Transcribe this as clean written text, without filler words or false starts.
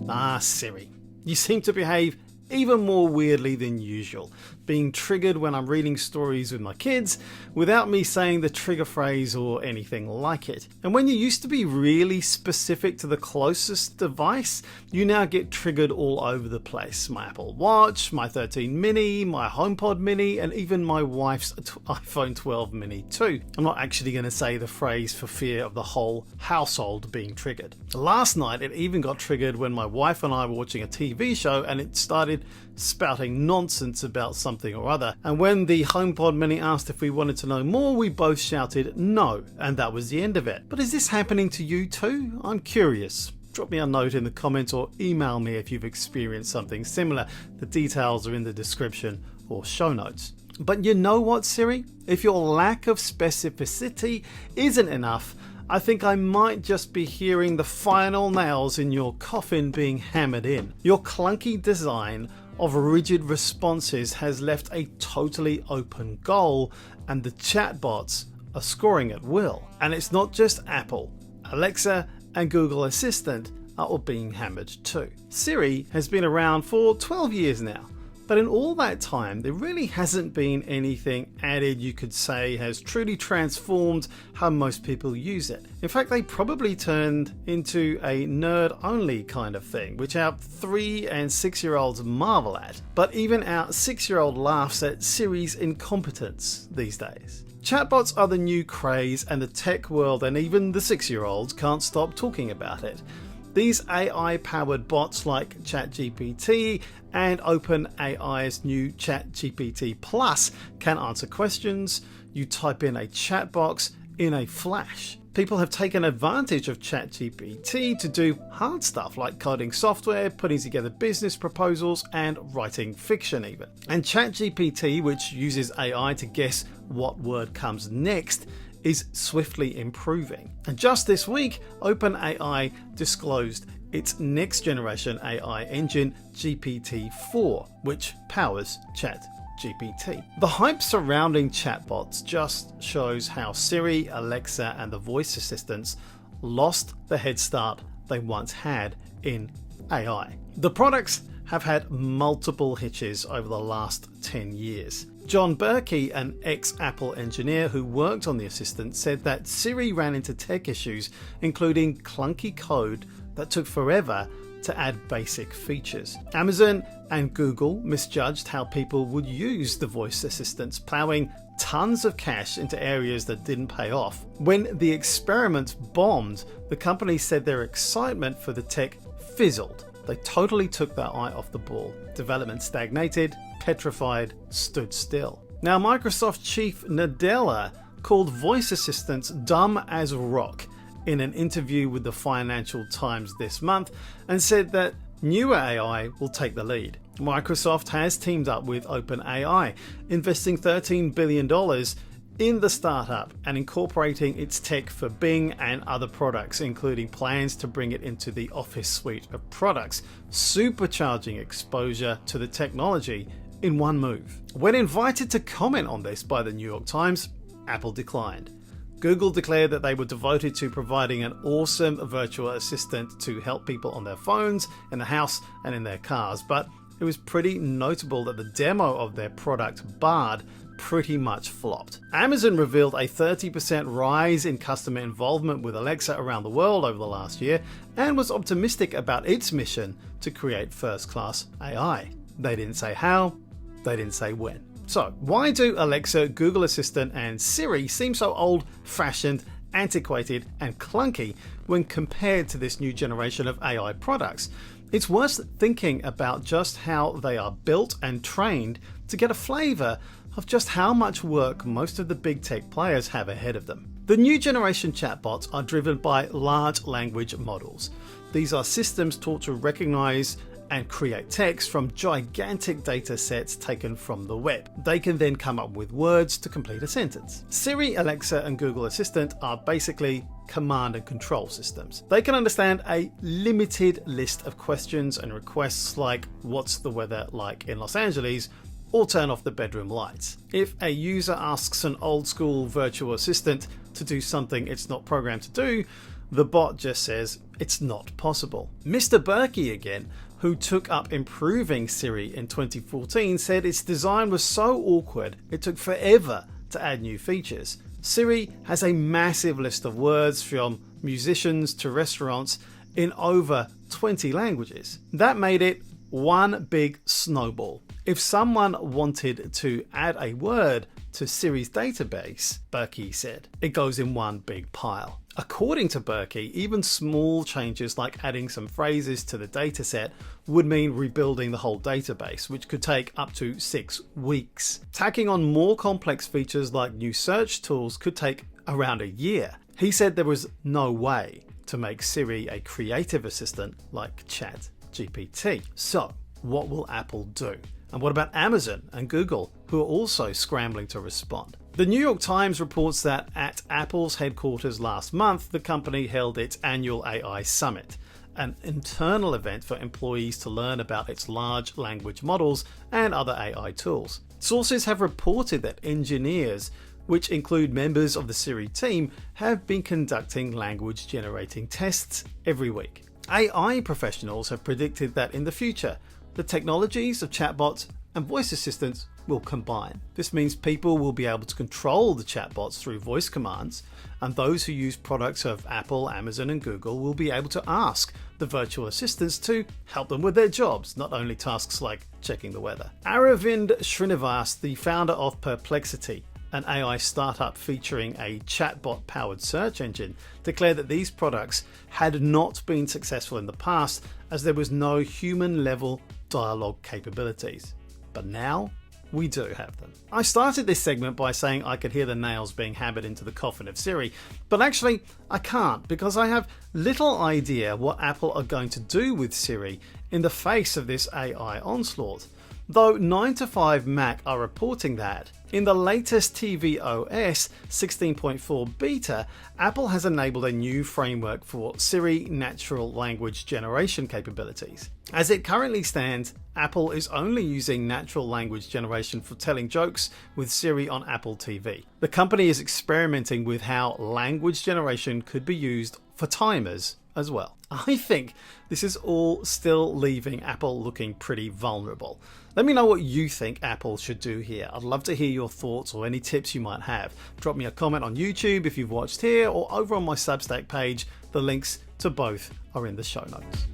Ah, Siri, you seem to behave even more weirdly than usual, being triggered when I'm reading stories with my kids without me saying the trigger phrase or anything like it. And when you used to be really specific to the closest device, you now get triggered all over the place. My Apple Watch, my 13 mini, my HomePod mini, and even my wife's iPhone 12 mini too. I'm not actually going to say the phrase for fear of the whole household being triggered. Last night it even got triggered when my wife and I were watching a TV show and it started spouting nonsense about something or other, and when the HomePod mini asked if we wanted to know more, we both shouted no, and that was the end of it. But is this happening to you too? I'm curious. Drop me a note in the comments or email me if you've experienced something similar. The details are in the description or show notes. But you know what, Siri? If your lack of specificity isn't enough, I think I might just be hearing the final nails in your coffin being hammered in. Your clunky design of rigid responses has left a totally open goal, and the chatbots are scoring at will. And it's not just Apple. Alexa and Google Assistant are all being hammered too. Siri has been around for 12 years now, but in all that time there really hasn't been anything added you could say has truly transformed how most people use it. In fact, they probably turned into a nerd-only kind of thing, which our 3 and 6-year-olds marvel at. But even our 6-year-old laughs at Siri's incompetence these days. Chatbots are the new craze, and the tech world and even the 6-year-olds can't stop talking about it. These AI-powered bots like ChatGPT and OpenAI's new ChatGPT Plus can answer questions. You type in a chat box in a flash. People have taken advantage of ChatGPT to do hard stuff like coding software, putting together business proposals, and writing fiction even. And ChatGPT, which uses AI to guess what word comes next, is swiftly improving. And just this week, OpenAI disclosed its next generation AI engine, GPT-4, which powers ChatGPT. The hype surrounding chatbots just shows how Siri, Alexa, and the voice assistants lost the head start they once had in AI. The products have had multiple hitches over the last 10 years. John Berkey, an ex-Apple engineer who worked on the assistant, said that Siri ran into tech issues, including clunky code that took forever to add basic features. Amazon and Google misjudged how people would use the voice assistants, plowing tons of cash into areas that didn't pay off. When the experiment bombed, the company said their excitement for the tech fizzled. They totally took their eye off the ball. Development stagnated, petrified, stood still. Now, Microsoft chief Nadella called voice assistants dumb as rock in an interview with the Financial Times this month, and said that newer AI will take the lead. Microsoft has teamed up with OpenAI, investing $13 billion in the startup and incorporating its tech for Bing and other products, including plans to bring it into the Office suite of products, supercharging exposure to the technology in one move. When invited to comment on this by the New York Times, Apple declined. Google declared that they were devoted to providing an awesome virtual assistant to help people on their phones, in the house, and in their cars, but it was pretty notable that the demo of their product Bard pretty much flopped. Amazon revealed a 30% rise in customer involvement with Alexa around the world over the last year, and was optimistic about its mission to create first-class AI. They didn't say how, they didn't say when. So, why do Alexa, Google Assistant, and Siri seem so old-fashioned, antiquated, and clunky when compared to this new generation of AI products? It's worth thinking about just how they are built and trained to get a flavour of just how much work most of the big tech players have ahead of them. The new generation chatbots are driven by large language models. These are systems taught to recognize and create text from gigantic data sets taken from the web. They can then come up with words to complete a sentence. Siri, Alexa, and Google Assistant are basically command and control systems. They can understand a limited list of questions and requests like, what's the weather like in Los Angeles? Or turn off the bedroom lights. If a user asks an old school virtual assistant to do something it's not programmed to do, the bot just says it's not possible. Mr. Berkey again, who took up improving Siri in 2014, said its design was so awkward it took forever to add new features. Siri has a massive list of words from musicians to restaurants in over 20 languages. That made it one big snowball. If someone wanted to add a word to Siri's database, Berkey said, it goes in one big pile. According to Berkey, even small changes like adding some phrases to the dataset would mean rebuilding the whole database, which could take up to 6 weeks. Tacking on more complex features like new search tools could take around a year. He said there was no way to make Siri a creative assistant like ChatGPT. So, what will Apple do? And what about Amazon and Google, who are also scrambling to respond? The New York Times reports that at Apple's headquarters last month, the company held its annual AI Summit, an internal event for employees to learn about its large language models and other AI tools. Sources have reported that engineers, which include members of the Siri team, have been conducting language generating tests every week. AI professionals have predicted that in the future, the technologies of chatbots and voice assistants will combine. This means people will be able to control the chatbots through voice commands, and those who use products of Apple, Amazon and Google will be able to ask the virtual assistants to help them with their jobs, not only tasks like checking the weather. Aravind Srinivas, the founder of Perplexity, an AI startup featuring a chatbot-powered search engine, declared that these products had not been successful in the past as there was no human-level dialogue capabilities. But now we do have them. I started this segment by saying I could hear the nails being hammered into the coffin of Siri, but actually I can't, because I have little idea what Apple are going to do with Siri in the face of this AI onslaught. Though 9to5Mac are reporting that in the latest tvOS 16.4 beta, Apple has enabled a new framework for Siri natural language generation capabilities. As it currently stands, Apple is only using natural language generation for telling jokes with Siri on Apple TV. The company is experimenting with how language generation could be used for timers as well. I think this is all still leaving Apple looking pretty vulnerable. Let me know what you think Apple should do here. I'd love to hear your thoughts or any tips you might have. Drop me a comment on YouTube if you've watched here, or over on my Substack page. The links to both are in the show notes.